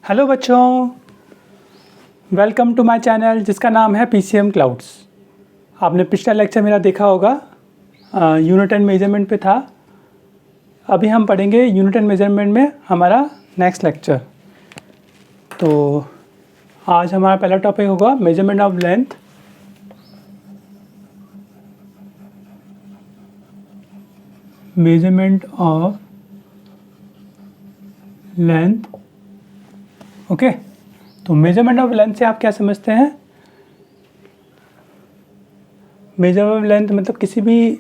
Hello बच्चों, welcome to my channel जिसका नाम है PCM क्लाउड्स। आपने पिछला लेक्चर मेरा देखा होगा, यूनिट एंड मेजरमेंट पे था। अभी हम पढ़ेंगे यूनिट एंड मेजरमेंट में हमारा नेक्स्ट लेक्चर। तो आज हमारा पहला टॉपिक होगा measurement of length. Measurement of length. Okay, तो मेजरमेंट ऑफ लेंथ से आप क्या समझते हैं? मेजरमेंट ऑफ लेंथ मतलब किसी भी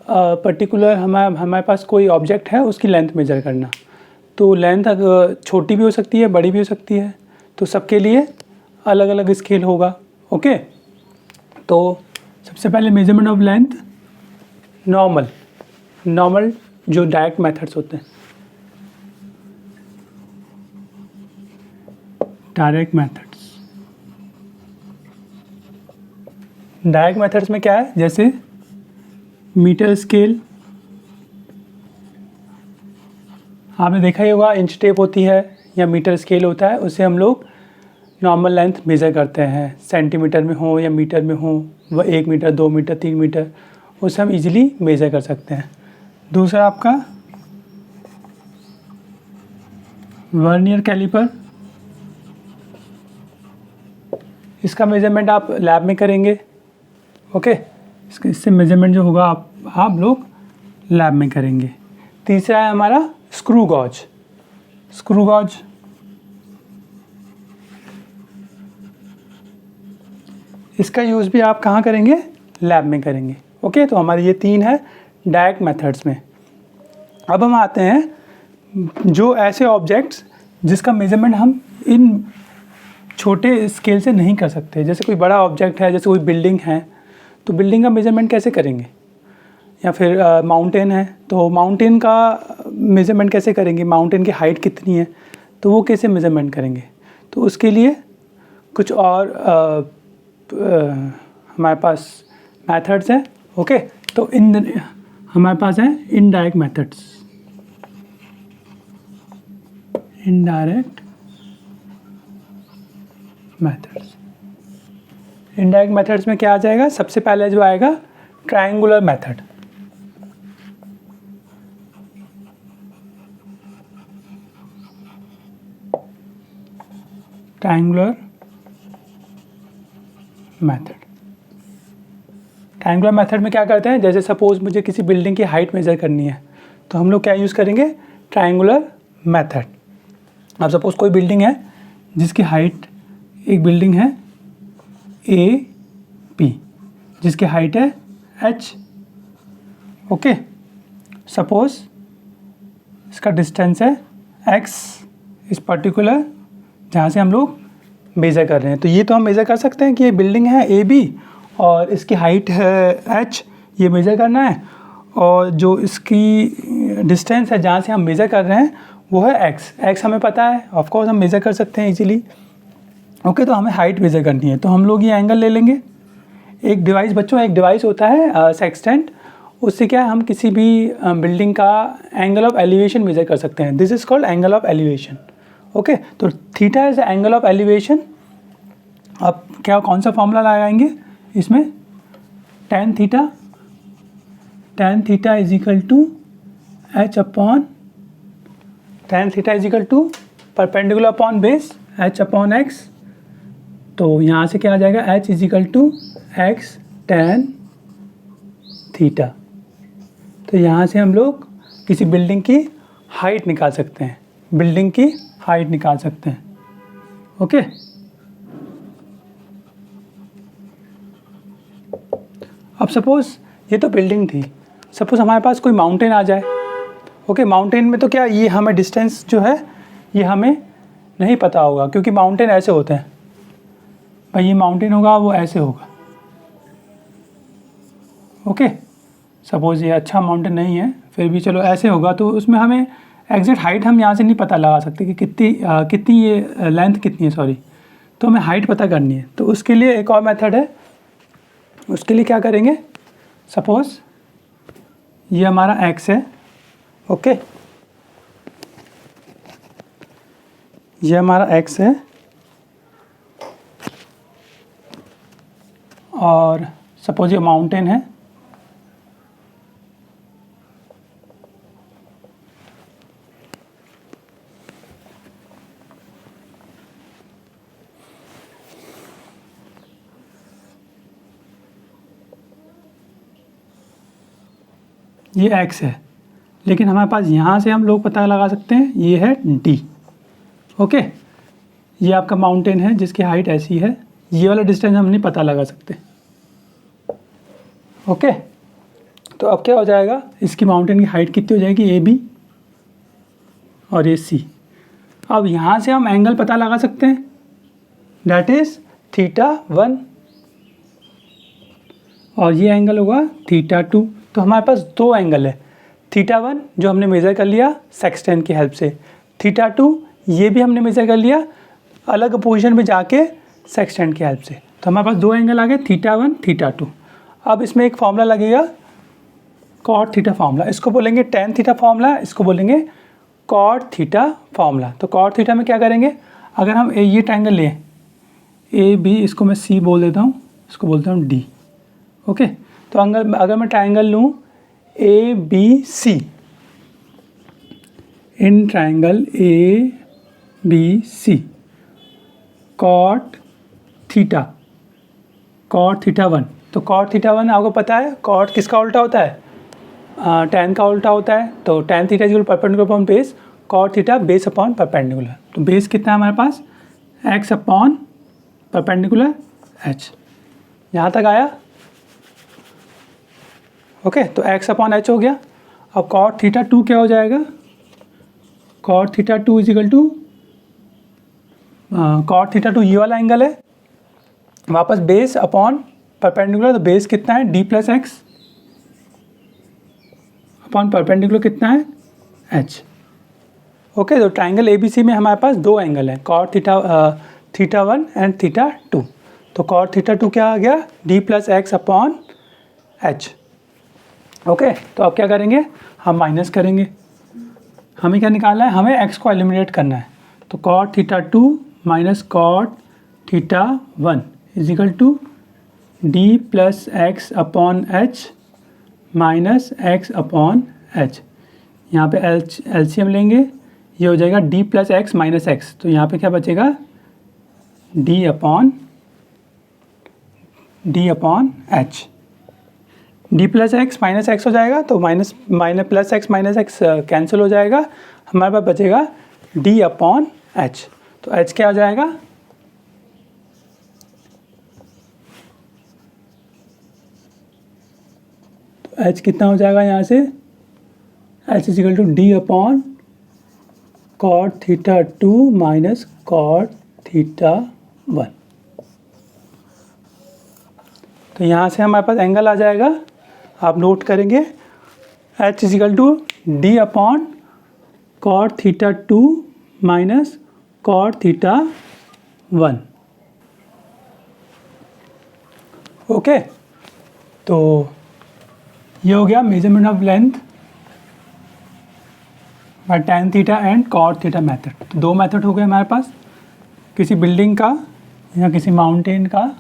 पर्टिकुलर हमारे पास कोई ऑब्जेक्ट है, उसकी लेंथ मेजर करना। तो लेंथ छोटी भी हो सकती है, बड़ी भी हो सकती है, तो सबके लिए अलग अलग स्केल होगा। ओके, तो सबसे पहले मेजरमेंट ऑफ लेंथ नॉर्मल जो डायरेक्ट मेथड्स होते हैं, डायरेक्ट मेथड्स में क्या है, जैसे मीटर स्केल, आपने देखा ही होगा, इंच टेप होती है या मीटर स्केल होता है, उससे हम लोग नॉर्मल लेंथ मेज़र करते हैं। सेंटीमीटर में हो या मीटर में हो, वह 1 मीटर 2 मीटर 3 मीटर, उससे हम इजीली मेज़र कर सकते हैं। दूसरा आपका वर्नियर कैलिपर, इसका मेजरमेंट आप लैब में करेंगे। ओके, इससे मेजरमेंट जो होगा आप लोग लैब में करेंगे। तीसरा है हमारा स्क्रू गॉज। इसका यूज़ भी आप कहाँ करेंगे? लैब में करेंगे। ओके, तो हमारे ये 3 है डायरेक्ट मेथड्स में। अब हम आते हैं जो ऐसे ऑब्जेक्ट्स जिसका मेजरमेंट हम इन छोटे स्केल से नहीं कर सकते। जैसे कोई बड़ा ऑब्जेक्ट है, जैसे कोई बिल्डिंग है, तो बिल्डिंग का मेजरमेंट कैसे करेंगे? या फिर माउंटेन है, तो माउंटेन का मेजरमेंट कैसे करेंगे? माउंटेन की हाइट कितनी है, तो वो कैसे मेजरमेंट करेंगे? तो उसके लिए कुछ और हमारे पास मेथड्स हैं। ओके, तो हमारे पास है इनडायरेक्ट मेथड्स में क्या आ जाएगा? सबसे पहले जो आएगा ट्रायंगुलर मेथड। ट्रायंगुलर मेथड में क्या करते हैं? जैसे सपोज मुझे किसी बिल्डिंग की हाइट मेज़र करनी है, तो हम लोग क्या यूज़ करेंगे? Triangular method. अब सपोज कोई बिल्डिंग है जिसकी हाइट, एक बिल्डिंग है AP जिसकी हाइट है H। ओके, सपोज इसका डिस्टेंस है X, इस पर्टिकुलर जहाँ से हम लोग मेज़र कर रहे हैं। तो ये तो हम मेज़र कर सकते हैं कि ये बिल्डिंग है AB और इसकी हाइट है H, ये मेज़र करना है, और जो इसकी डिस्टेंस है जहाँ से हम मेज़र कर रहे हैं वो है X हमें पता है, ऑफ कोर्स हम मेज़र कर सकते हैं इजीली। ओके, तो हमें हाइट मेज़र करनी है, तो हम लोग ये एंगल ले लेंगे। एक डिवाइस होता है सेक्सटेंट, उससे क्या हम किसी भी बिल्डिंग का एंगल ऑफ एलिवेशन मेज़र कर सकते हैं। This is called angle of elevation. Okay, तो theta is angle of elevation. अब कौन सा फॉर्मूला लगाएंगे इसमें? tan theta is equal to H upon tan theta is equal to perpendicular upon base H upon X। तो यहाँ से क्या आ जाएगा? H is equal to X tan theta. तो यहाँ से हम लोग किसी बिल्डिंग की हाइट निकाल सकते हैं, ओके। अब सपोज़ ये तो बिल्डिंग थी, सपोज़ हमारे पास कोई माउंटेन आ जाए। ओके, माउंटेन में तो क्या, ये हमें डिस्टेंस जो है ये हमें नहीं पता होगा, क्योंकि माउंटेन ऐसे होते हैं भाई, ये माउंटेन होगा वो ऐसे होगा। ओके, सपोज़ ये अच्छा माउंटेन नहीं है, फिर भी चलो ऐसे होगा, तो उसमें हमें एग्जैक्ट हाइट हम यहाँ से नहीं पता लगा सकते कि कितनी ये लेंथ कितनी है, सॉरी। तो हमें हाइट पता करनी है, तो उसके लिए एक और मेथड है। उसके लिए क्या करेंगे? सपोज़ ये हमारा X है। ओके, ये हमारा x है और सपोज ये माउंटेन है, ये x है, लेकिन हमारे पास यहाँ से हम लोग पता लगा सकते हैं ये है d। ओके, ये आपका माउंटेन है जिसकी हाइट ऐसी है, ये वाला डिस्टेंस हम नहीं पता लगा सकते। ओके, तो अब क्या हो जाएगा, इसकी माउंटेन की हाइट कितनी हो जाएगी, ए बी और ये सी। अब यहाँ से हम एंगल पता लगा सकते हैं, डैट इज़ θ1 और ये एंगल होगा θ2। तो हमारे पास दो एंगल है, θ1 जो हमने मेज़र कर लिया सेक्सटेंट की हेल्प से, θ2 ये भी हमने मेज़र कर लिया अलग पोजीशन में जाके सेक्सटेंट की हेल्प से। तो हमारे पास दो एंगल आ गए, θ1 θ2। अब इसमें एक फॉर्मूला लगेगा कॉट थीटा फार्मूला, इसको बोलेंगे टेन थीटा फार्मूला, इसको बोलेंगे कॉट थीटा फार्मूला। तो कॉट थीटा में क्या करेंगे, अगर हम ये ट्रायंगल लें ए बी, इसको मैं सी बोल देता हूँ, इसको बोलता हूँ डी। ओके, तो अगर मैं ट्रायंगल लूँ A B C, in triangle A B C cot theta 1, तो कॉट थीटा 1 आपको पता है कॉट किसका उल्टा होता है, टेन का उल्टा होता है। तो tan theta equal perpendicular upon base, cot theta base upon perpendicular. तो बेस कितना है हमारे पास, एक्स अपॉन परपेंडिकुलर एच। यहाँ तक आया। ओके, तो एक्स अपॉन एच हो गया। अब कॉट थीटा 2 क्या हो जाएगा, cot theta 2 is equal to cot theta 2 ये वाला एंगल है, वापस बेस अपॉन परपेंडिकुलर, तो बेस कितना है d plus x upon perpendicular कितना है एच। ओके, तो ट्रायंगल ए बी सी में हमारे पास दो एंगल हैं, कॉट थीटा 1 एंड थीटा 2। तो कॉट थीटा 2 क्या आ गया, D plus x upon H. Okay, तो अब क्या करेंगे, हम माइनस करेंगे, हमें क्या निकालना है, हमें एक्स को एलिमिनेट करना है। तो cot theta 2 minus cot theta 1 is equal to d plus x upon h minus x upon h. यहाँ पे एलसीएम लेंगे, ये हो जाएगा d plus x minus x, तो यहाँ पे क्या बचेगा d upon h. D plus x minus x हो जाएगा, तो minus plus x minus x cancel हो जाएगा, हमारे पास बचेगा डी अपॉन एच। तो एच क्या हो जाएगा, तो एच कितना हो जाएगा यहाँ से, h is equal to d upon cot theta 2 minus cot theta 1। तो यहाँ से हमारे पास एंगल आ जाएगा, आप नोट करेंगे h is equal to d upon cot theta 2 minus cot theta 1। Okay, तो ये हो गया measurement of length by tan theta and cot theta method. तो दो मेथड हो गए हमारे पास, किसी बिल्डिंग का या किसी माउंटेन का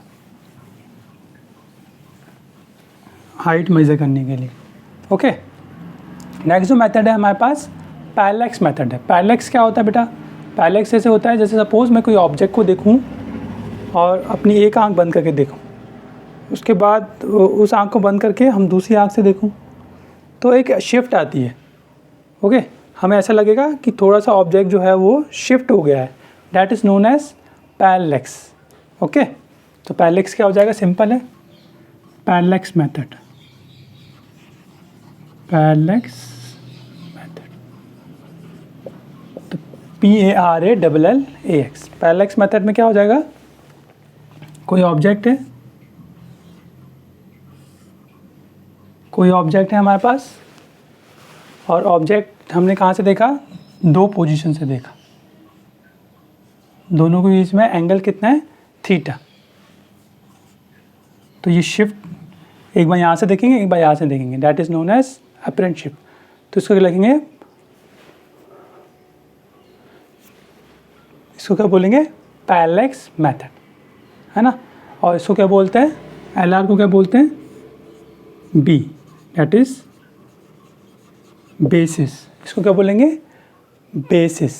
हाइट मेज़र करने के लिए। ओके, नेक्स्ट जो मेथड है हमारे पास पैरेलैक्स मेथड है। पैरेलैक्स क्या होता है बेटा, पैरेलैक्स ऐसे होता है जैसे सपोज़ मैं कोई ऑब्जेक्ट को देखूं और अपनी एक आंख बंद करके देखूं, उसके बाद उस आंख को बंद करके हम दूसरी आंख से देखूं, तो एक शिफ्ट आती है। ओके, हमें ऐसा लगेगा कि थोड़ा सा ऑब्जेक्ट जो है वो शिफ्ट हो गया है, that is known as parallax. Okay, तो पैरेलैक्स क्या हो जाएगा, सिंपल है, पैरेलैक्स मेथड, पैरेलैक्स मेथड, तो PARALLAX। पैरेलैक्स मेथड में क्या हो जाएगा, कोई ऑब्जेक्ट है हमारे पास, और ऑब्जेक्ट हमने कहाँ से देखा, दो पोजीशन से देखा, दोनों के बीच में एंगल कितना है, थीटा। तो ये शिफ्ट एक बार यहाँ से देखेंगे, एक बार यहाँ से देखेंगे, that is known as apparent shift. तो इसको लिखेंगे इसको क्या बोलेंगे, पैरेलैक्स मेथड, है ना। और इसको क्या बोलते हैं, LR को क्या बोलते हैं, B, दैट इज बेसिस। इसको क्या बोलेंगे, बेसिस,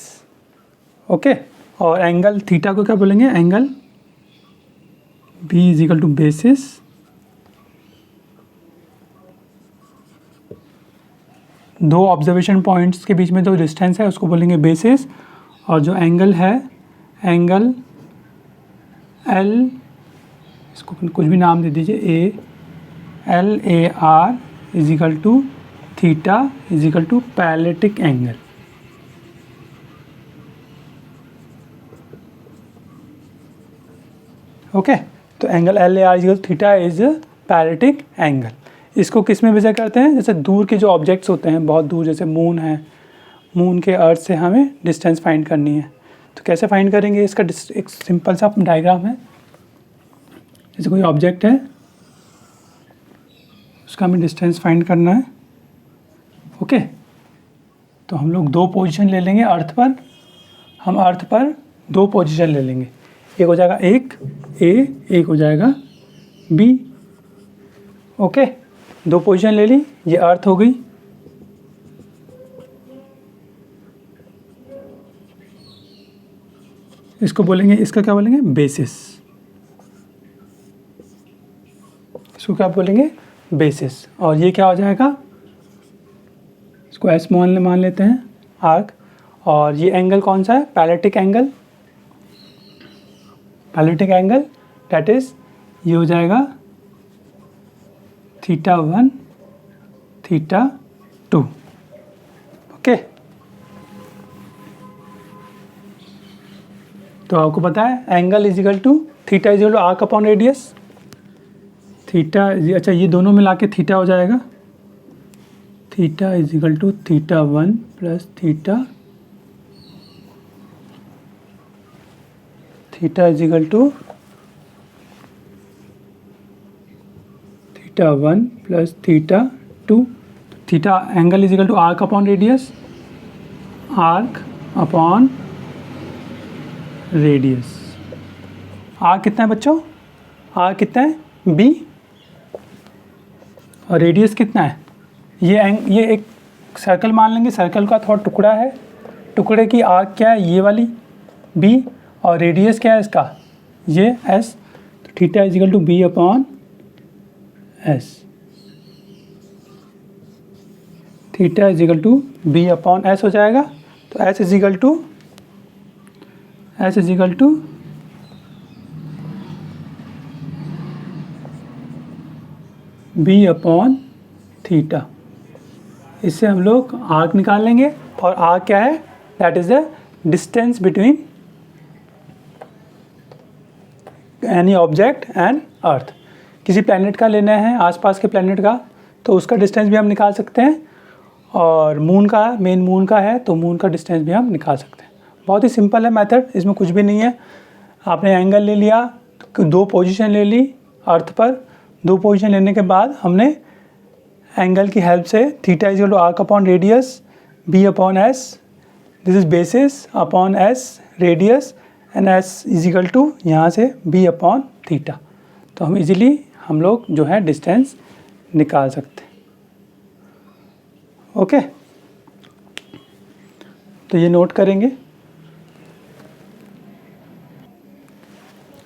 ओके। और एंगल थीटा को क्या बोलेंगे, angle B is equal to basis दो ऑब्जर्वेशन पॉइंट्स के बीच में जो डिस्टेंस है उसको बोलेंगे बेसिस, और जो एंगल है, एंगल L, इसको कुछ भी नाम दे दीजिए, LAR is equal to theta is equal to parallactic angle. Okay, तो angle LAR is equal to theta is parallactic angle. इसको किस में मेजर करते हैं, जैसे दूर के जो ऑब्जेक्ट्स होते हैं बहुत दूर, जैसे मून है, मून के अर्थ से हमें डिस्टेंस फाइंड करनी है, तो कैसे फाइंड करेंगे, इसका एक सिंपल सा डायग्राम है। जैसे कोई ऑब्जेक्ट है, उसका हमें डिस्टेंस फाइंड करना है, ओके। तो हम लोग दो पोजीशन ले लेंगे अर्थ पर, हम अर्थ पर दो पोजीशन ले लेंगे, एक हो जाएगा एक हो जाएगा B, ओके। दो पोजीशन ले ली, ये अर्थ हो गई, इसको बोलेंगे, इसका क्या बोलेंगे, बेसिस, इसको क्या बोलेंगे, बेसिस। और ये क्या हो जाएगा, इसको S मान लेते हैं, आर्क। और ये एंगल कौन सा है, पैरेलैक्टिक एंगल, पैरेलैक्टिक एंगल दैट इज, ये हो जाएगा θ1 θ2, ओके। तो आपको पता है angle is equal to theta is equal to arc upon radius, theta, अच्छा ये दोनों मिला के थीटा हो जाएगा, theta is equal to θ1 plus theta is equal to θ1 plus θ2, theta angle is equal to arc upon radius, arc upon radius. Arc कितना है बच्चों, आर्क कितना है, B, और रेडियस कितना है, ये एक सर्कल मान लेंगे, सर्कल का थोड़ा टुकड़ा है, टुकड़े की आर्क क्या है, ये वाली B, और रेडियस क्या है इसका, ये S, तो theta is equal to B upon S, theta is equal to B upon S हो जाएगा। तो S is equal to B upon theta, इससे हम लोग आर्क निकाल लेंगे। और आर्क क्या है, that is the distance between any object and earth. किसी प्लैनेट का लेना है, आसपास के प्लैनेट का, तो उसका डिस्टेंस भी हम निकाल सकते हैं, और मून का, मेन मून का है तो मून का डिस्टेंस भी हम निकाल सकते हैं। बहुत ही सिंपल है मेथड, इसमें कुछ भी नहीं है। आपने एंगल ले लिया, तो दो पोजीशन ले ली अर्थ पर, दो पोजीशन लेने के बाद हमने एंगल की हेल्प से theta is equal to arc upon radius, B upon S, this is basis upon S radius, and S is equal to यहाँ से B अपॉन थीटा। तो हम इजीली हम लोग जो है डिस्टेंस निकाल सकते हैं, ओके। तो ये नोट करेंगे,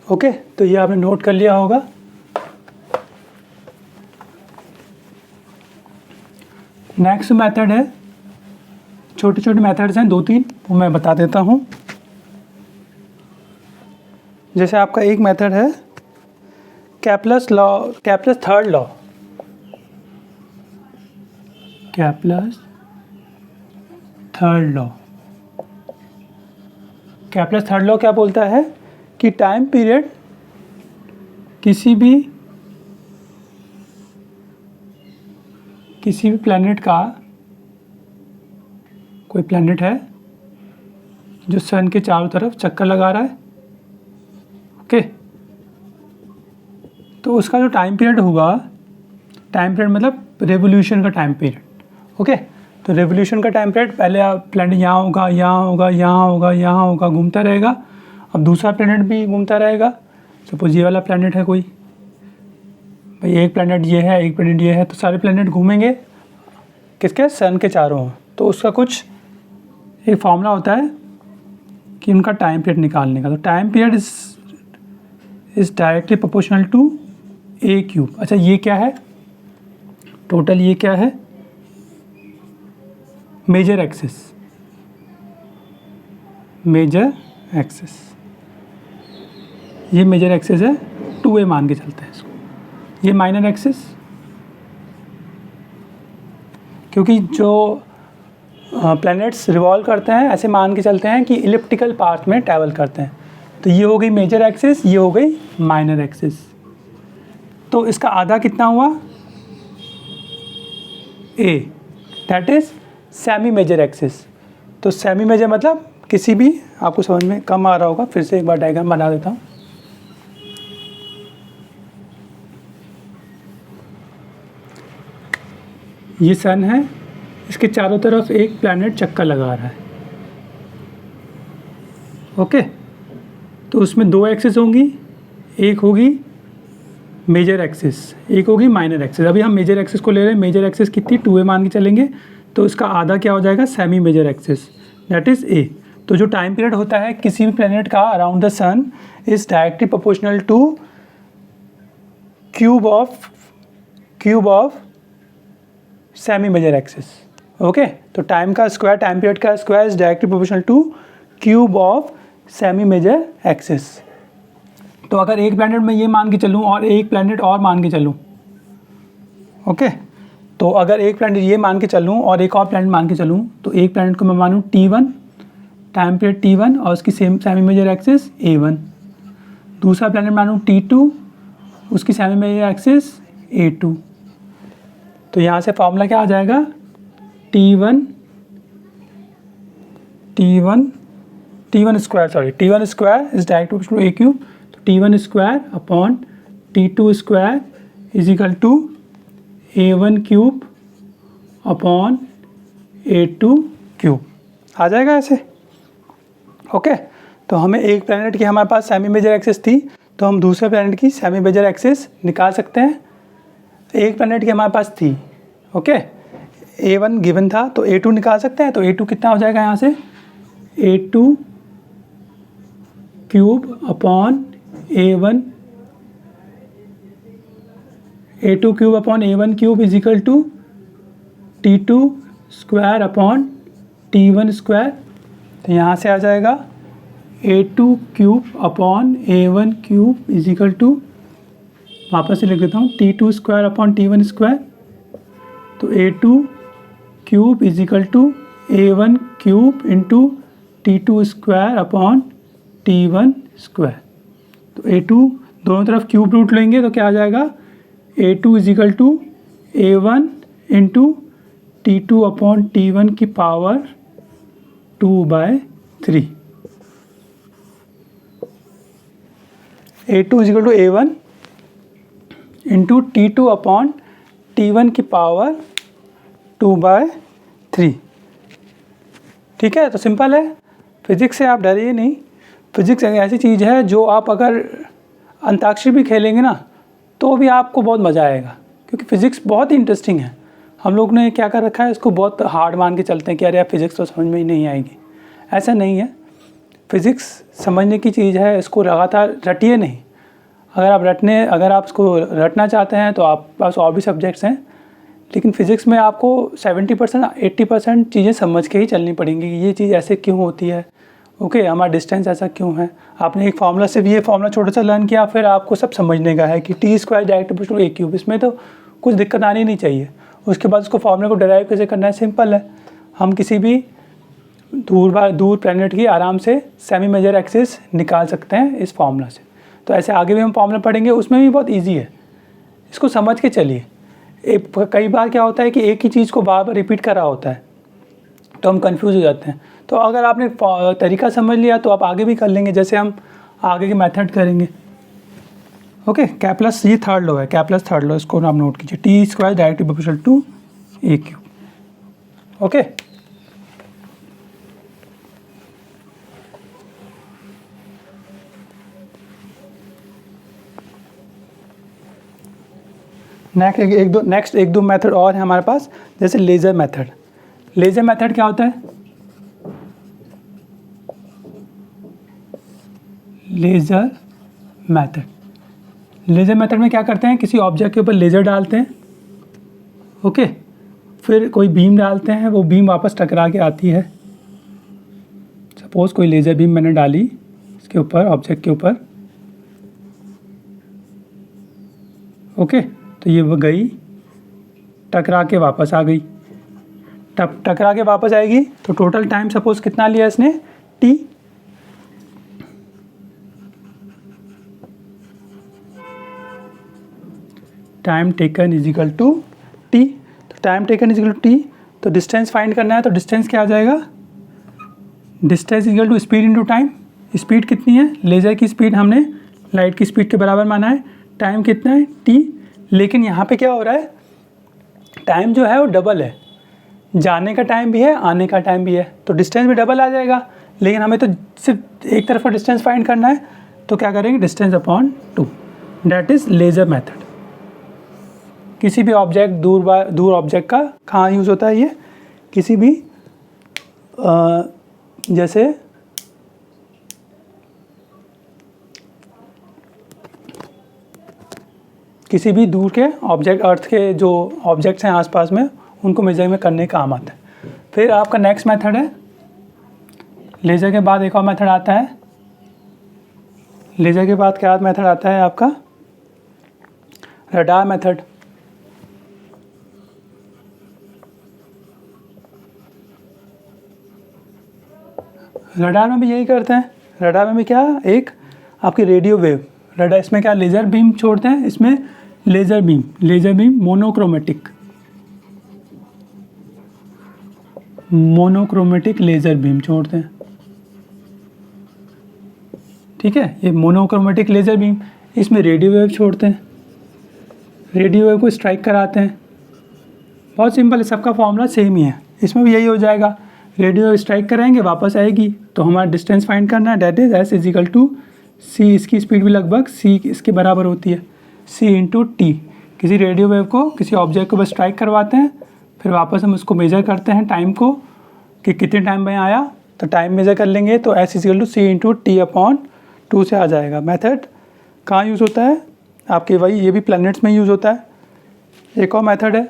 ओके। तो ये आपने नोट कर लिया होगा। नेक्स्ट मेथड है, छोटे छोटे मेथड्स हैं दो तीन, वो मैं बता देता हूँ। जैसे आपका एक मेथड है कैप्लस थर्ड लॉ, कैप्लस थर्ड लॉ क्या बोलता है कि टाइम पीरियड किसी भी प्लैनेट का, कोई प्लैनेट है जो सन के चारों तरफ चक्कर लगा रहा है, ओके। तो उसका जो टाइम पीरियड होगा, टाइम पीरियड मतलब रेवोल्यूशन का टाइम पीरियड, ओके। तो रेवोल्यूशन का टाइम पीरियड, पहले प्लैनेट यहाँ होगा, यहाँ होगा, यहाँ होगा, यहाँ होगा, घूमता रहेगा, अब दूसरा प्लैनेट भी घूमता रहेगा। सपोज ये वाला प्लैनेट है कोई, भाई एक प्लैनेट ये है, एक प्लैनेट ये है, तो सारे प्लैनेट घूमेंगे किसके, सन के चारों ओर। तो उसका कुछ एक फॉर्मूला होता है कि उनका टाइम पीरियड निकालने का। तो time period is directly proportional to a cube. अच्छा ये क्या है, टोटल ये क्या है, मेजर एक्सिस, मेजर एक्सिस, ये मेजर एक्सिस है, 2a मान के चलते हैं इसको। ये माइनर एक्सिस, क्योंकि जो प्लैनेट्स रिवॉल्व करते हैं ऐसे मान के चलते हैं कि इलिप्टिकल पाथ में ट्रैवल करते हैं। तो ये हो गई मेजर एक्सिस, ये हो गई माइनर एक्सिस। तो इसका आधा कितना हुआ, a, that is semi major axis. तो सेमी मेजर मतलब किसी भी, आपको समझ में कम आ रहा होगा, फिर से एक बार डायग्राम बना देता हूँ। ये सन है, इसके चारों तरफ एक प्लैनेट चक्कर लगा रहा है, ओके। तो उसमें दो एक्सिस होंगी, एक होगी मेजर एक्सिस, एक होगी माइनर एक्सिस। अभी हम मेजर एक्सिस को ले रहे हैं, मेजर एक्सिस कितनी, 2a मान के चलेंगे। तो इसका आधा क्या हो जाएगा, semi major axis, that is a। तो जो टाइम पीरियड होता है किसी भी प्लैनेट का around the sun is directly proportional to cube of semi major axis, okay. तो टाइम का स्क्वायर, टाइम पीरियड का square is directly proportional to cube of semi major axis. तो अगर एक प्लैनेट में ये मान के चलूँ और एक प्लैनेट और मान के चलूँ, ओके। तो अगर एक प्लैनेट ये मान के चलूँ और एक और प्लैनेट मान के चलूँ, तो एक प्लैनेट को मैं मानूँ T1, टाइम पीरियड T1 और उसकी सेमी मेजर एक्सिस A1। दूसरा प्लैनेट मानूँ T2, उसकी सेमी मेजर एक्सिस A2। तो यहाँ से फॉर्मूला क्या आ जाएगा, T1 square is direct proportional to a cube. तो T1 square upon T2 square is equal to A1 cube upon A2 cube आ जाएगा ऐसे, ओके। तो हमें एक प्लैनेट की हमारे पास सेमी मेजर एक्सिस थी, तो हम दूसरे प्लैनेट की सेमी मेजर एक्सिस निकाल सकते हैं। एक प्लैनेट की हमारे पास थी, ओके, A1 गिवन था, तो A2 निकाल सकते हैं। तो A2 कितना हो जाएगा यहाँ से, A2 cube upon A1, A2 cube upon A1 cube is equal to T2 square upon T1 square. तो यहाँ से आ जाएगा A2 cube upon A1 cube is equal to, वापस से लिख देता हूँ, T2 square upon T1 square. तो A2 cube is equal to A1 cube into T2 square upon T1 square. तो A2 दोनों तरफ क्यूब रूट लेंगे तो क्या आ जाएगा, A2 is equal to A1 into T2 upon T1 की power 2/3। A2 is equal to A1 into T2 upon T1 की पावर 2/3। ठीक है, तो सिंपल है, फिजिक्स से आप डरिए नहीं। फिजिक्स एक ऐसी चीज़ है जो आप अगर अंताक्षरी भी खेलेंगे ना तो भी आपको बहुत मज़ा आएगा, क्योंकि फ़िज़िक्स बहुत ही इंटरेस्टिंग है। हम लोग ने क्या कर रखा है, इसको बहुत हार्ड मान के चलते हैं कि अरे यार फिज़िक्स तो समझ में ही नहीं आएगी। ऐसा नहीं है, फ़िज़िक्स समझने की चीज़ है, इसको लगातार रटिए नहीं। अगर आप इसको रटना चाहते हैं तो आप पास और भी सब्जेक्ट्स हैं, लेकिन फ़िज़िक्स में आपको 70% 80% चीज़ें समझ के ही चलनी पड़ेंगी कि ये चीज़ ऐसे क्यों होती है, ओके, हमारा डिस्टेंस ऐसा क्यों है। आपने एक फार्मूला से भी ये फार्मूला छोटा सा लर्न किया, फिर आपको सब समझने का है कि T square direct proportional to a cube, इसमें तो कुछ दिक्कत आनी नहीं चाहिए। उसके बाद उसको फार्मूला को डिराइव कैसे करना है, सिंपल है। हम किसी भी दूर प्लैनेट की आराम से सेमी मेजर एक्सिस निकाल सकते हैं इस फार्मूला से। तो ऐसे आगे भी हम फार्मूला पढ़ेंगे, उसमें भी बहुत ईजी है, इसको समझ के चलिए। कई बार क्या होता है कि एक ही चीज़ को बार बार रिपीट कर रहा होता है तो हम कंफ्यूज हो जाते हैं। तो अगर आपने तरीका समझ लिया तो आप आगे भी कर लेंगे, जैसे हम आगे के मेथड करेंगे, ओके। कैप्लस, ये थर्ड लॉ है, कैप्लस थर्ड लॉ, इसको आप नोट कीजिए, T square directly proportional to a cube, okay. Next एक दो मेथड और है हमारे पास, जैसे लेज़र मेथड। लेज़र मेथड क्या होता है? लेज़र मेथड में क्या करते हैं, किसी ऑब्जेक्ट के ऊपर लेज़र डालते हैं, ओके, फिर कोई बीम डालते हैं, वो बीम वापस टकरा के आती है। सपोज़ कोई लेज़र बीम मैंने डाली इसके ऊपर, ऑब्जेक्ट के ऊपर, ओके, तो ये वो गई, टकरा के वापस आ गई। टकरा के वापस आएगी तो टोटल टाइम सपोज़ कितना लिया इसने, t। Time taken is equal to t. तो time taken is equal to t, तो डिस्टेंस फाइंड करना है, तो डिस्टेंस क्या आ जाएगा, distance is equal to speed into time. Speed कितनी है, लेज़र की स्पीड हमने लाइट की स्पीड के बराबर माना है, टाइम कितना है, टी। लेकिन यहाँ पे क्या हो रहा है, टाइम जो है वो डबल है, जाने का टाइम भी है, आने का टाइम भी है, तो डिस्टेंस भी डबल आ जाएगा। लेकिन हमें तो सिर्फ एक तरफ का डिस्टेंस फाइंड करना है, तो क्या करेंगे, distance upon 2, that is laser method. किसी भी ऑब्जेक्ट, दूर ऑब्जेक्ट का कहाँ यूज़ होता है ये, किसी भी जैसे किसी भी दूर के ऑब्जेक्ट, अर्थ के जो ऑब्जेक्ट्स हैं आसपास में, उनको मेजर में करने का काम आता है। फिर आपका नेक्स्ट मेथड है, लेज़र के बाद एक और मेथड आता है। लेज़र के बाद क्या मेथड आता है आपका, रडार मेथड। रडार में भी यही करते हैं। रडार में भी क्या, एक आपकी रेडियो वेव, रडार, इसमें क्या लेज़र बीम छोड़ते हैं, इसमें laser beam monochromatic laser beam छोड़ते हैं, ठीक है। ये मोनोक्रोमेटिक लेज़र बीम, इसमें रेडियो वेव छोड़ते हैं, रेडियो वेव को स्ट्राइक कराते हैं। बहुत सिंपल है, सबका फॉर्मूला सेम ही है, इसमें भी यही हो जाएगा। रेडियो वेव स्ट्राइक कराएंगे, वापस आएगी, तो हमारा डिस्टेंस फाइंड करना है, that is s is equal to c. इसकी स्पीड भी लगभग सी इसके बराबर होती है, सी इंटू टी। किसी रेडियो वेव को किसी ऑब्जेक्ट को बस स्ट्राइक करवाते हैं, फिर वापस हम उसको मेज़र करते हैं टाइम को, कि कितने टाइम में आया, तो टाइम मेज़र कर लेंगे, तो S is equal to C into T upon 2 से आ जाएगा। मेथड कहाँ यूज़ होता है आपके, वही ये भी प्लैनेट्स में यूज़ होता है। एक और मेथड है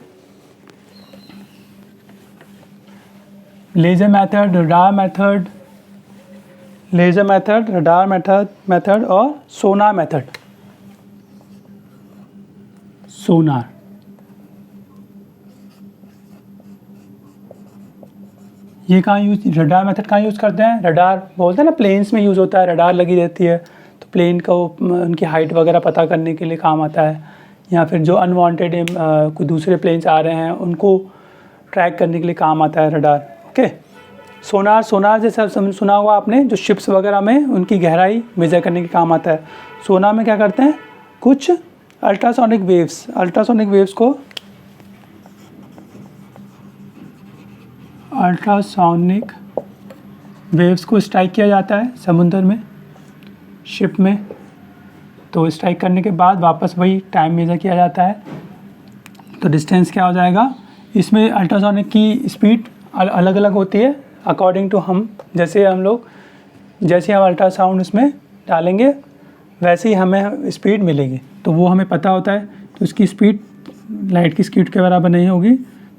laser method, radar method, laser method, radar method और सोनार मेथड। सोनार, ये कहाँ यूज, रडार मेथड कहाँ यूज़ करते हैं, रडार बोलते हैं ना, प्लेन्स में यूज़ होता है, रडार लगी रहती है, तो प्लेन को उनकी हाइट वगैरह पता करने के लिए काम आता है, या फिर जो अनवांटेड कोई दूसरे प्लेन्स आ रहे हैं उनको ट्रैक करने के लिए काम आता है रडार, ओके। सोनार जैसा सुना होगा आपने, जो शिप्स वगैरह में उनकी गहराई मेज़र करने के काम आता है। सोनार में क्या करते हैं, कुछ अल्ट्रासोनिक वेव्स को स्ट्राइक किया जाता है समुद्र में, शिप में, तो स्ट्राइक करने के बाद वापस वही टाइम मेज़र किया जाता है, तो डिस्टेंस क्या हो जाएगा। इसमें अल्ट्रासोनिक की स्पीड अलग अलग होती है अकॉर्डिंग टू हम जैसे हम अल्ट्रासाउंड इसमें डालेंगे, वैसे ही हमें स्पीड मिलेगी, तो वो हमें पता होता है। तो इसकी स्पीड लाइट की स्पीड के बराबर नहीं होगी,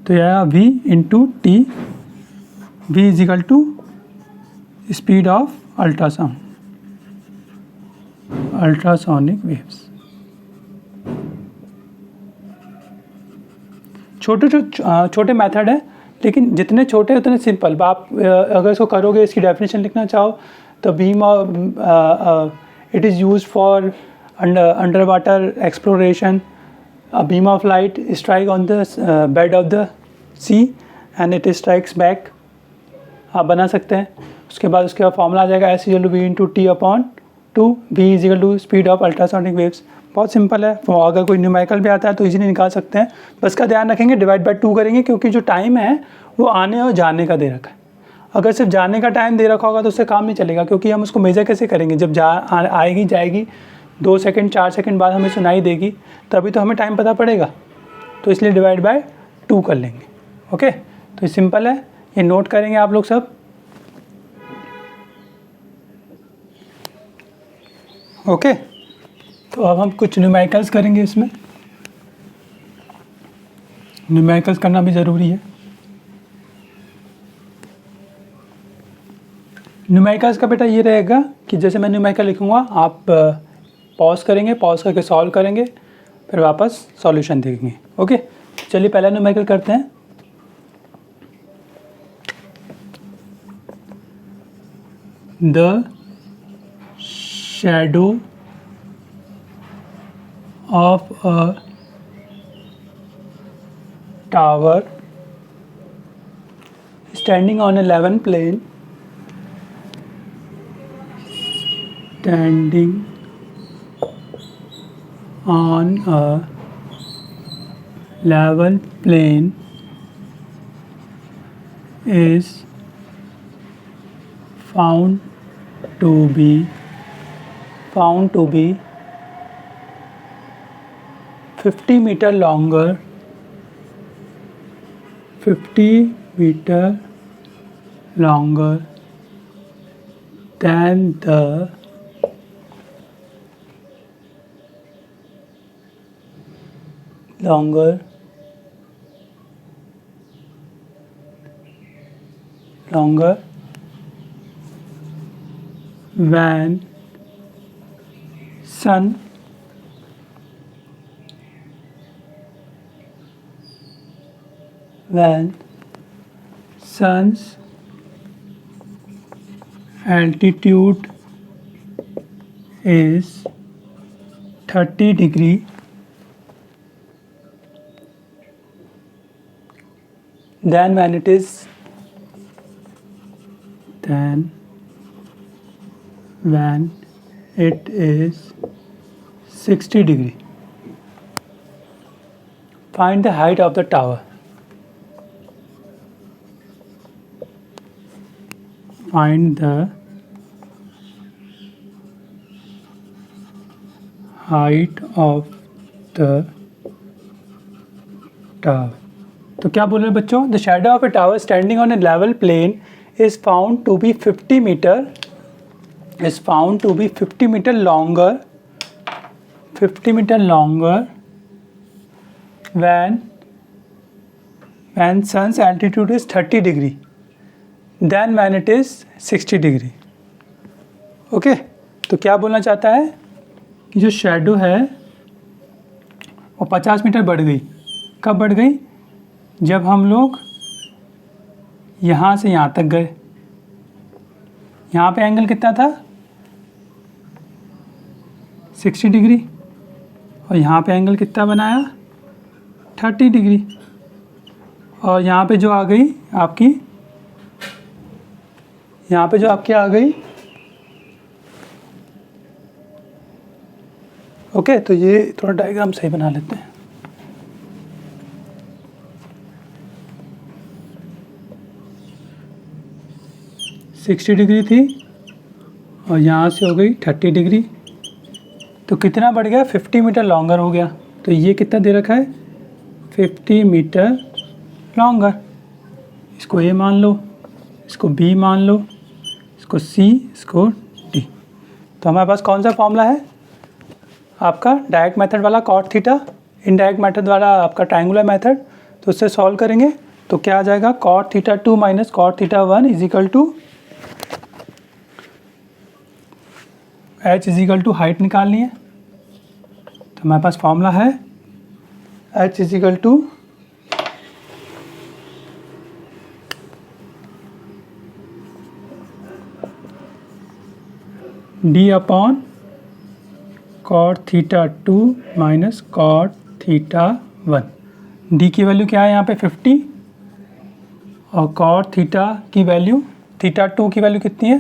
तो यह v into T, v is equal to speed of ultrasonic waves. छोटे मेथड है, लेकिन जितने छोटे उतने सिंपल। आप अगर इसको करोगे, इसकी डेफिनेशन लिखना चाहो तो beam it is used for under water exploration, a beam of light strike on the bed of the sea and it strikes back, आप बना सकते हैं। उसके बाद उसके बाद फॉर्मूला आ जाएगा S equal to V into T upon 2, V is equal to speed of ultrasonic waves. बहुत सिंपल है, अगर कोई न्यूमेरिकल भी आता है तो इजीली निकाल सकते हैं। बस का ध्यान रखेंगे, डिवाइड बाय 2 करेंगे, क्योंकि जो टाइम है वो आने और जाने का दे रखा है। अगर सिर्फ जाने का टाइम दे रखा होगा तो उससे काम नहीं चलेगा, क्योंकि हम उसको मेज़र कैसे करेंगे, जब आएगी जाएगी 2 सेकंड 4 सेकंड बाद हमें सुनाई देगी, तभी तो हमें टाइम पता पड़ेगा। तो इसलिए डिवाइड बाय 2 कर लेंगे। ओके, तो ये सिंपल है, ये नोट करेंगे आप लोग सब। ओके, तो अब हम कुछ न्यूमेरिकल्स करेंगे। इसमें न्यूमेरिकल्स करना भी ज़रूरी है। न्यूमेरिकल्स का बेटा ये रहेगा कि जैसे मैं न्यूमेरिकल लिखूँगा, आप पॉज करेंगे, पॉज करके सॉल्व करेंगे, फिर वापस सॉल्यूशन देखेंगे। ओके, चलिए पहला न्यूमेरिकल करते हैं। The shadow of a tower standing on a level plane, standing on a level plane is found to be 50 meter longer, 50 meter longer than the when sun's altitude is 30 degree, then when it is 60 degree. Find the height of the tower. Find the height of the tower. तो क्या बोल रहे हैं बच्चों? The shadow of a tower standing on a level plane is found to be 50 meter longer when sun's altitude is 30 degree, then when it is 60 degree. Okay, तो क्या बोलना चाहता है कि जो शैडो है वो 50 मीटर बढ़ गई। कब बढ़ गई? जब हम लोग यहाँ से यहाँ तक गए। यहाँ पे एंगल कितना था? 60 डिग्री। और यहाँ पे एंगल कितना बनाया? 30 डिग्री। और यहाँ पे जो आ गई आपकी, यहाँ पे जो आपकी आ गई, ओके, तो ये थोड़ा डायग्राम सही बना लेते हैं। सिक्सटी डिग्री थी और यहाँ से हो गई 30 डिग्री, तो कितना बढ़ गया? 50 मीटर लॉन्गर हो गया। तो ये कितना दे रखा है? 50 मीटर लॉन्गर। इसको ए मान लो, इसको बी मान लो, इसको सी, इसको डी। तो हमारे पास कौन सा फॉर्मूला है? आपका डायरेक्ट मेथड वाला कॉट थीटा, इनडायरेक्ट मेथड वाला आपका ट्रायंगुलर मेथड। तो उससे सॉल्व करेंगे तो क्या आ जाएगा? Cot theta 2 minus cot theta 1 is equal to h is equal to height निकालनी है। तो हमारे पास फॉर्मूला है h is equal to d upon cot theta 2 minus cot theta 1। D की वैल्यू क्या है यहाँ पे? 50। और कॉट थीटा की वैल्यू, थीटा 2 की वैल्यू कितनी है?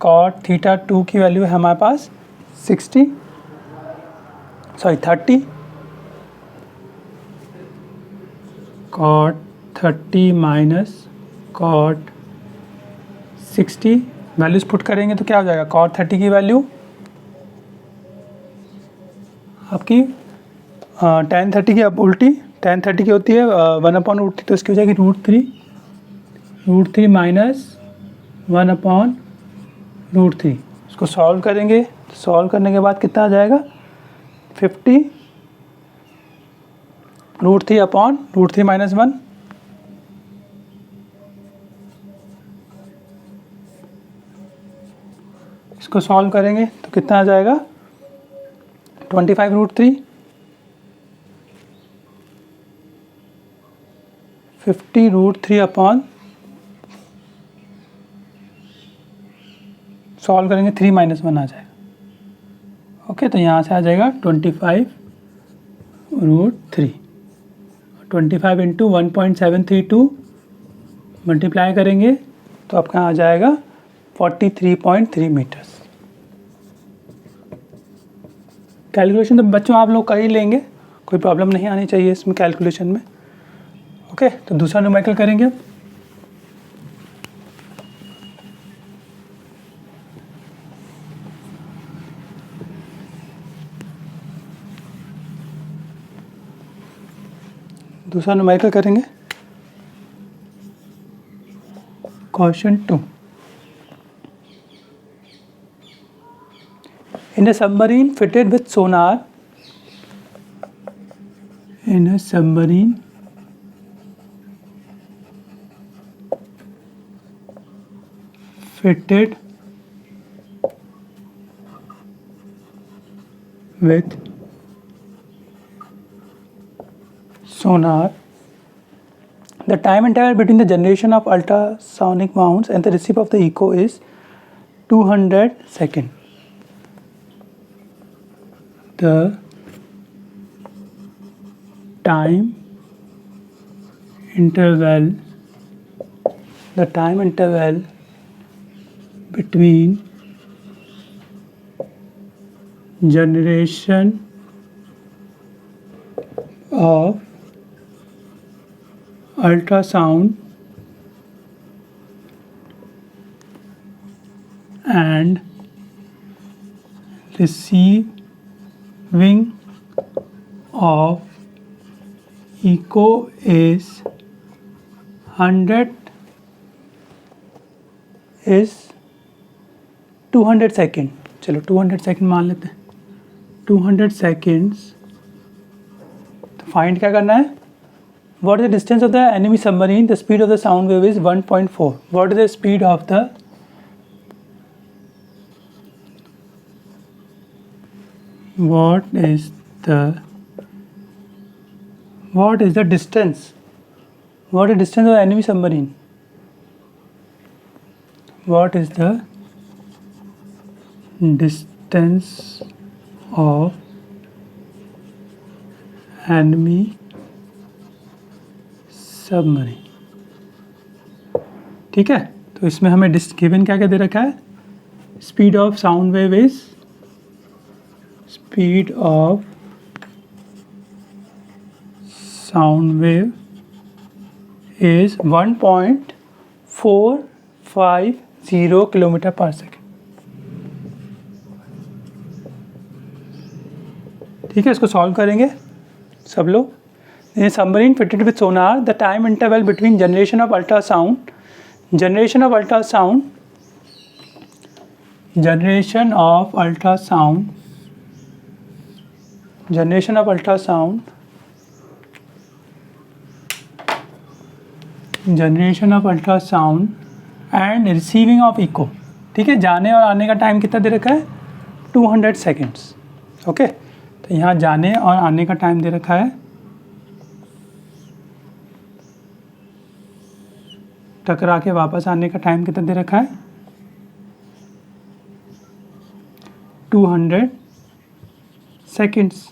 कॉट थीटा 2 की वैल्यू है हमारे पास 30। Cot 30 minus cot 60, values put करेंगे तो क्या हो जाएगा? कॉट 30 की वैल्यू आपकी tan 30 की अब उल्टी 1030 की होती है 1/√3, तो इसकी हो जाएगी √3 माइनस 1/√3। इसको सॉल्व करेंगे तो सॉल्व करने के बाद कितना आ जाएगा 50 √3 माइनस 1, इसको सॉल्व करेंगे तो कितना आ जाएगा 25√3 50√3 सॉल्व करेंगे 3 माइनस 1 आ जाएगा। ओके, तो यहाँ से आ जाएगा 25√3, 25 इंटू 1.732 मल्टीप्लाई करेंगे तो आपका आ जाएगा 43.3 मीटर्स। कैलकुलेशन तो बच्चों आप लोग कर ही लेंगे, कोई प्रॉब्लम नहीं आनी चाहिए इसमें कैलकुलेशन में। ओके, तो दूसरा न्यूमेरिकल करेंगे अब। दूसरा न्यूमेरिकल करेंगे question 2। In a submarine fitted with sonar, in a submarine fitted with sonar, the time interval between the generation of ultrasonic mounts and the receipt of the echo is 200 seconds. The time interval between generation of ultrasound and receiving of echo is 200 second. चलो 200 second मान लेते हैं, 200 seconds. तो find क्या करना है, what is the distance of the enemy submarine, the speed of the sound wave is 1.4, what is the speed of the distance of the enemy submarine, what is the distance of enemy submarine. ठीक है, तो इसमें हमें given क्या क्या दे रखा है, speed of sound wave is 1.450 kilometre पर सेकेंड। ठीक है, इसको सॉल्व करेंगे सब लोग। In a submarine fitted with sonar, the time interval between generation of ultrasound and receiving of echo, ठीक है, जाने और आने का टाइम कितना दे रखा है 200 सेकेंड्स। ओके, तो यहाँ जाने और आने का टाइम दे रखा है, टकरा के वापस आने का टाइम कितना दे रखा है 200 सेकेंड्स।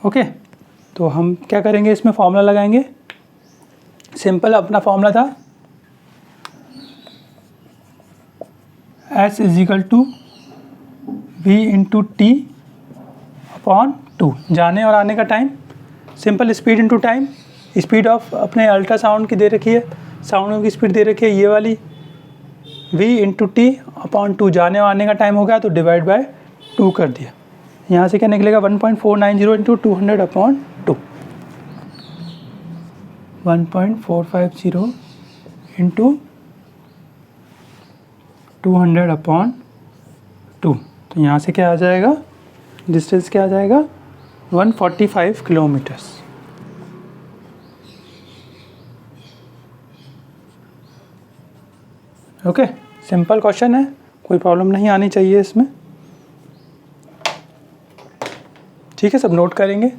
ओके, तो हम क्या करेंगे, इसमें फॉर्मूला लगाएंगे। सिंपल अपना फॉर्मूला था S = V × T अपॉन 2, जाने और आने का time, simple speed into time. Speed of अपने अल्ट्रासाउंड की दे रखी है, साउंड की स्पीड दे रखी है ये वाली, V × T अपॉन 2, जाने और आने का टाइम हो गया तो डिवाइड बाय 2 कर दिया। यहाँ से क्या निकलेगा 1.490 इंटू 200/2, 1.450 इंटू 200/2। तो यहाँ से क्या आ जाएगा, डिस्टेंस क्या आ जाएगा 145 किलोमीटर्स। ओके, सिंपल क्वेश्चन है, कोई प्रॉब्लम नहीं आनी चाहिए इसमें। ठीक है, सब नोट करेंगे।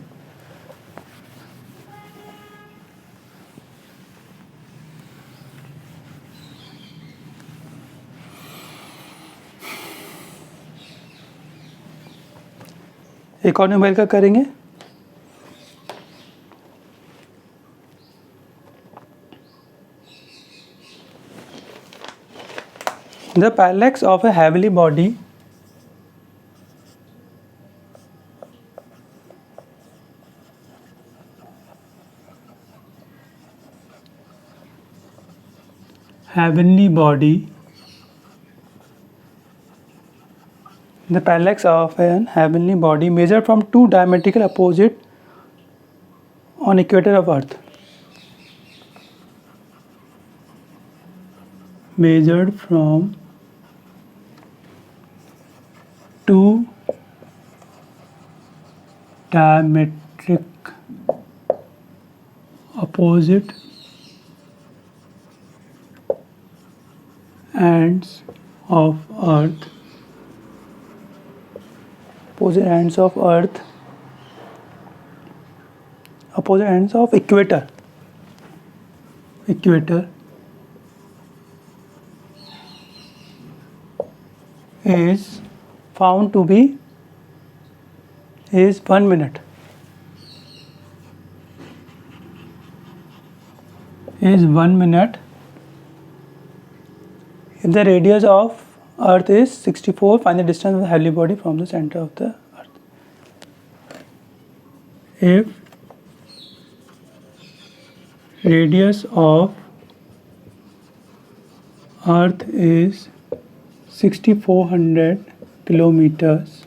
एक और मोबाइल का करेंगे। The parallax of a heavily body the parallax of an heavenly body measured from two diametrical opposite on equator of Earth. Measured from two diametric opposite ends of Earth, opposite ends of Earth, opposite ends of equator is found to be is 1 minute. Is 1 minute if the radius of Earth is 64. Find the distance of the heavenly body from the center of the Earth. If radius of Earth is 6400 kilometers,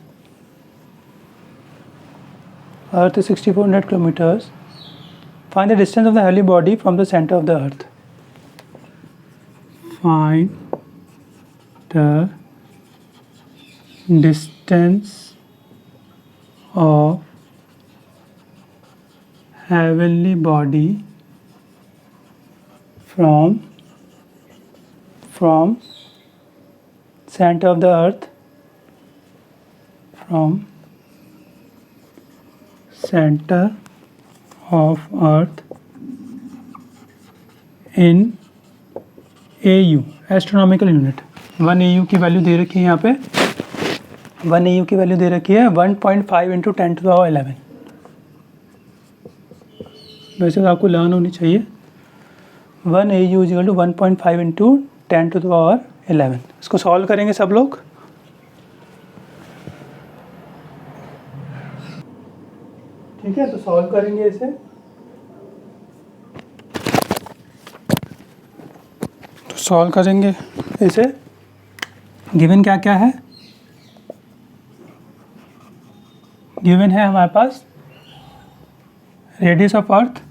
Earth is 6400 kilometers, find the distance of the heavenly body from the center of the Earth. Find the distance of heavenly body from center of the Earth, from center of Earth in AU, astronomical unit. 1 AU की value दे रखी है यहाँ पे, 1 AU की value दे रखी है 1.5 into 10⁻11। वैसे तो आपको लर्न होनी चाहिए। 1 AU इक्वल टू 1.5 इंटू 10⁻11। इसको सॉल्व करेंगे सब लोग। ठीक है, तो सॉल्व करेंगे इसे। तो सॉल्व करेंगे इसे। गिवन क्या क्या है, गिवन है हमारे पास radius of earth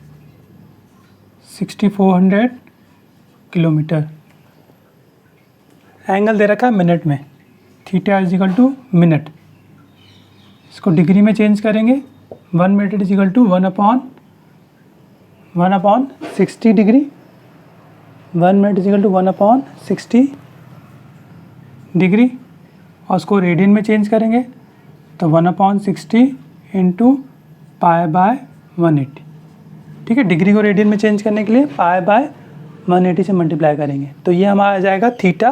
6400 kilometre, angle दे रखा है मिनट में, theta is equal to minute. इसको डिग्री में चेंज करेंगे, 1 minute is equal to 1/60 degree, 1 minute is equal to 1/60 degree. और उसको रेडियन में चेंज करेंगे तो 1/60 इंटू π/180। ठीक है, डिग्री को रेडियन में चेंज करने के लिए π/180 से मल्टीप्लाई करेंगे, तो ये हमारा आ जाएगा थीटा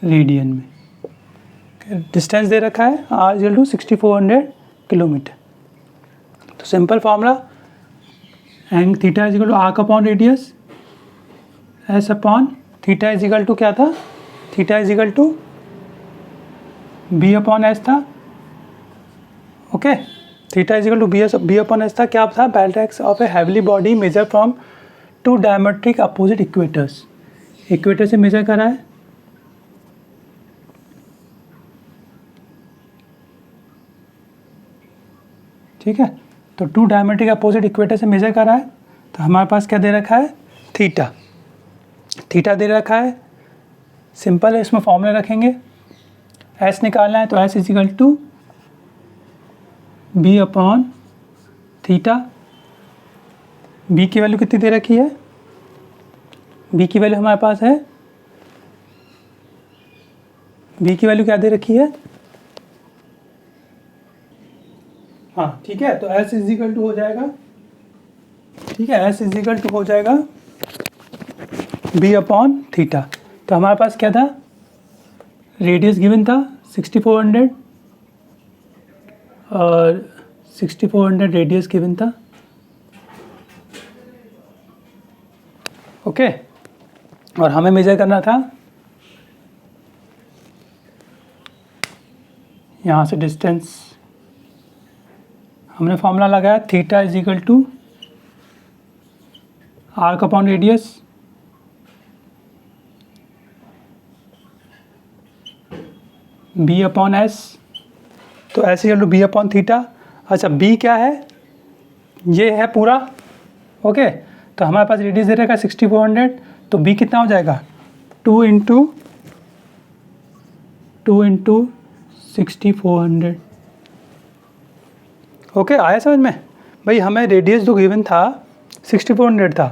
रेडियन में। डिस्टेंस दे रखा है r इक्वल टू 6400 किलोमीटर। तो simple formula, and theta is equal to arc upon radius s upon theta is equal to क्या था, theta is equal to B upon s था। Okay, theta is equal to B upon s था। क्या था, parallax of a heavenly body measure from 2 diametric opposite equators. Equator से measure करा है, ठीक है। तो टू डायमेट्रिक अपोजिट इक्वेटर से मेजर कर रहा है, तो हमारे पास क्या दे रखा है, थीटा। थीटा दे रखा है, सिंपल है, इसमें फॉर्मूला रखेंगे। एस निकालना है तो S is equal to B upon theta. B की वैल्यू कितनी दे रखी है, बी की वैल्यू हमारे पास है, बी की वैल्यू क्या दे रखी है, हाँ ठीक है। तो एस इजिकल टू हो जाएगा, ठीक है, एस इजिकल टू हो जाएगा बी अपॉन थीटा। तो हमारे पास क्या था, रेडियस गिवन था 6400 और 6400 रेडियस गिवन था, ओके। और हमें मेजर करना था यहाँ से डिस्टेंस, हमने फॉर्मूला लगाया theta is equal to arc upon radius, b upon s. तो s equal to B upon theta. अच्छा बी क्या है, ये है पूरा, ओके। तो हमारे पास रेडियस दे रखा है 6400, तो बी कितना हो जाएगा, 2 इंटू 6400, ओके। आया समझ में भाई, हमें रेडियस जो गिवन था 6400 था,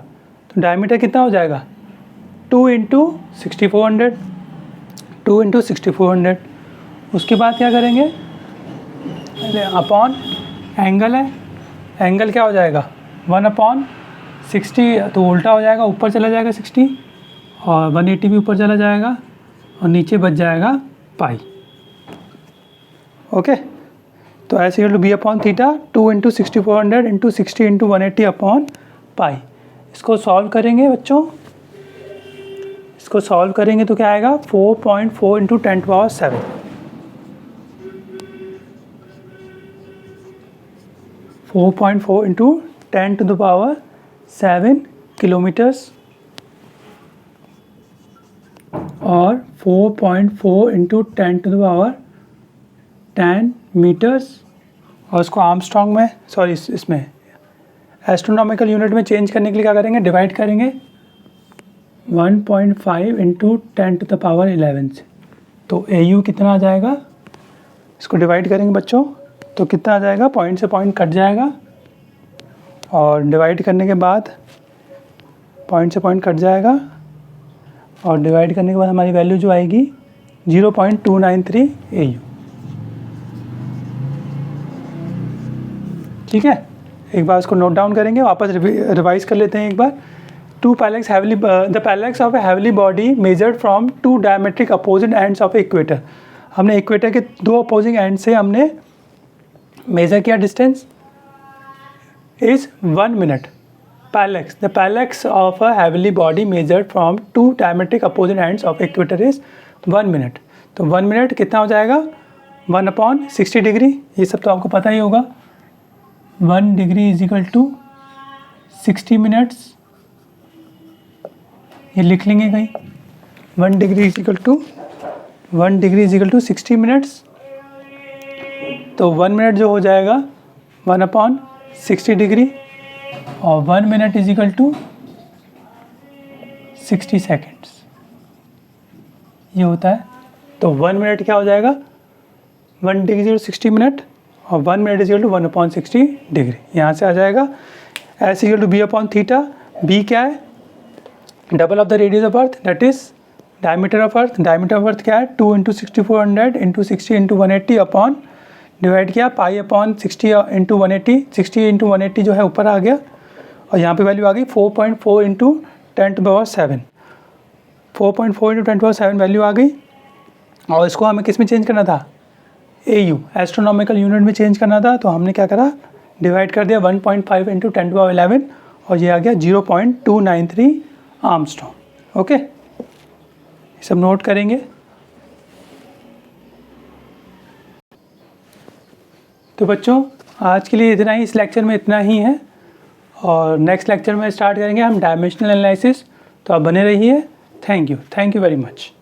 तो डायमीटर कितना हो जाएगा, 2 इंटू 6400। उसके बाद क्या करेंगे, अपॉन एंगल है, एंगल क्या हो जाएगा 1/60, तो उल्टा हो जाएगा, ऊपर चला जाएगा 60 और 180 भी ऊपर चला जाएगा और नीचे बच जाएगा पाई, ओके। तो S equal to B upon theta 2 into 6400 into 60 into 180 upon pi. इसको सॉल्व करेंगे बच्चों, इसको सॉल्व करेंगे तो क्या आएगा 4.4 इंटू 10⁻⁷, 4.4 इंटू 10⁻⁷ किलोमीटर्स और 4.4 इंटू 10⁻10 मीटर्स। और इसको आर्मस्ट्रॉन्ग में, सॉरी इसमें एस्ट्रोनॉमिकल यूनिट में चेंज करने के लिए क्या करेंगे, डिवाइड करेंगे 1.5 इंटू 10⁻11 से। तो AU कितना आ जाएगा, इसको डिवाइड करेंगे बच्चों तो कितना आ जाएगा, पॉइंट से पॉइंट कट जाएगा और डिवाइड करने के बाद पॉइंट से पॉइंट कट जाएगा और डिवाइड करने के बाद हमारी वैल्यू जो आएगी 0.293 AU, ठीक है। एक बार इसको नोट डाउन करेंगे, वापस रिवाइज कर लेते हैं एक बार। The parallax of a heavenly body measured from two diametric opposite ends of equator. हमने इक्वेटर के दो अपोजिंग एंड से हमने मेजर किया, distance is 1 minute. Parallax, the parallax of a heavenly body measured from two diametric opposite ends of equator is 1 minute. तो 1 minute कितना हो जाएगा, 1/60 डिग्री, ये सब तो आपको पता ही होगा। 1 degree is equal to 60 minutes, ये लिख लेंगे कहीं, 1 degree is equal to 60 minutes. तो 1 मिनट जो हो जाएगा 1/60 डिग्री और 1 minute is equal to 60 seconds, ये होता है। तो 1 मिनट क्या हो जाएगा, 1 डिग्री इज 60 मिनट और 1 minute is equal to 1/60 degree, यहाँ से आ जाएगा। S equal to B upon theta, B क्या है, double of the radius of earth, that is diameter of earth. Diameter of earth क्या है, 2 into 6400 into 60 into 180 upon divide किया pi upon 60 into 180, 60 into 180 जो है ऊपर आ गया और यहाँ पे वैल्यू आ गई 4.4 इंटू 10⁻⁷, 4.4 इंटू 10⁻⁷ वैल्यू आ गई। और इसको हमें किस में चेंज करना था, AU एस्ट्रोनॉमिकल यूनिट में चेंज करना था। तो हमने क्या करा, डिवाइड कर दिया 1.5 इंटू 10⁻11 और ये आ गया 0.293 आर्मस्ट्रॉन्ग, ओके। ये सब नोट करेंगे। तो बच्चों आज के लिए इतना ही, इस लेक्चर में इतना ही है और नेक्स्ट लेक्चर में स्टार्ट करेंगे हम डायमेंशनल एनालिसिस। तो आप बने रहिए। Thank you very much.